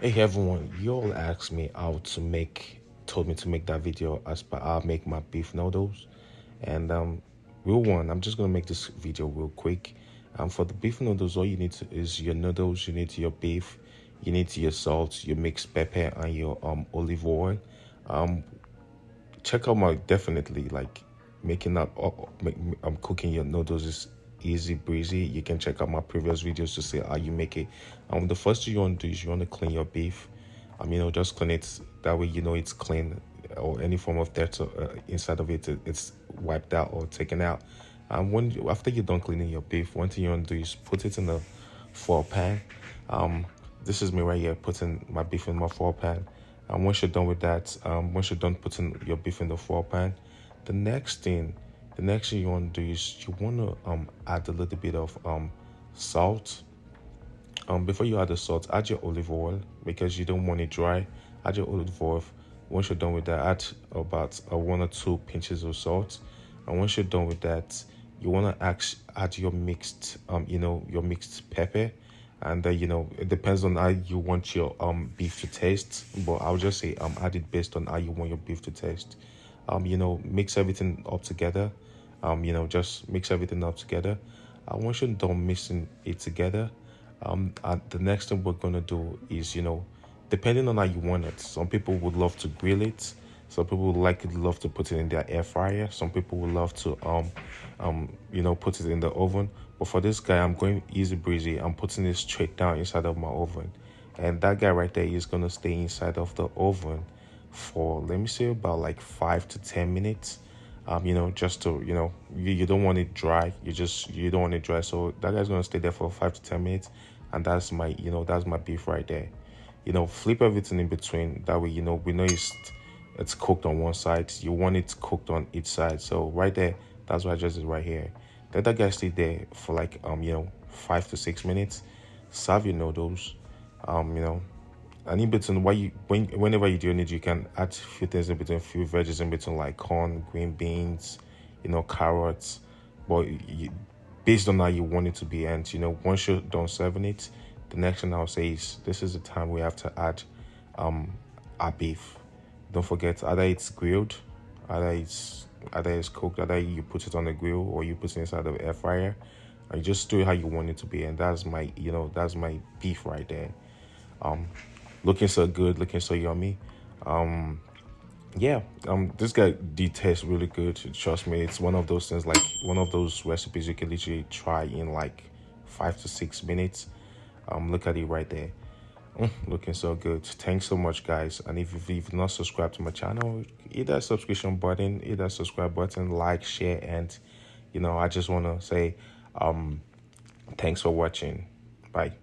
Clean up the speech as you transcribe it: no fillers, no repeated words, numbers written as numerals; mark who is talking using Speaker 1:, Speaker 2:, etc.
Speaker 1: Hey everyone, you all asked me how to told me to make that video as per how I make my beef noodles. And real one, I'm just gonna make this video real quick. For the beef noodles, all you need is your noodles, you need your beef, you need your salt, your mixed pepper, and your olive oil. Um, Check out my definitely like making that cooking your noodles is easy breezy. You can check out my previous videos to see how you make it. The first thing you want to do is you want to clean your beef. Just clean it that way you know it's clean, or any form of dirt inside of it, it's wiped out or taken out. And after you're done cleaning your beef, one thing you want to do is put it in the four pan. um this is me right here putting my beef in my four pan. And once you're done with that, once you're done putting your beef in the four pan, the next thing you want to do is you want to add a little bit of salt. Before you add the salt, add your olive oil because you don't want it dry. Add your olive oil. Once you're done with that, add about one or two pinches of salt. And once you're done with that, you want to add your mixed your mixed pepper. And it depends on how you want your beef to taste, but I'll just say add it based on how you want your beef to taste. Mix everything up together. Just mix everything up together. Once you're done mixing it together, and the next thing we're gonna do is, depending on how you want it. Some people would love to grill it. Some people would love to put it in their air fryer. Some people would love to put it in the oven. But for this guy, I'm going easy breezy. I'm putting it straight down inside of my oven, and that guy right there is gonna stay inside of the oven for, let me say, about like 5 to 10 minutes. Just to, you don't want it dry. You don't want it dry. So that guy's gonna stay there for 5 to 10 minutes, and that's my beef right there. Flip everything in between. That way, we know it's cooked on one side. You want it cooked on each side. So right there, that's what I just did right here. Let that guy stay there for like 5 to 6 minutes. Serve your noodles. And in between, whenever you're doing it, you can add a few things in between, a few veggies in between, like corn, green beans, carrots. But based on how you want it to be, and once you're done serving it, the next thing I'll say is this is the time we have to add our beef. Don't forget, either it's grilled, either it's cooked, either you put it on the grill or you put it inside the air fryer, and you just do it how you want it to be. And that's my beef right there. Looking so good, looking so yummy. Yeah, this guy did taste really good. Trust me, it's one of those things, like one of those recipes you can literally try in like 5 to 6 minutes. Look at it right there. Looking so good. Thanks so much, guys. And if you've not subscribed to my channel, hit that subscription button, hit that subscribe button, like, share, and I just want to say thanks for watching. Bye.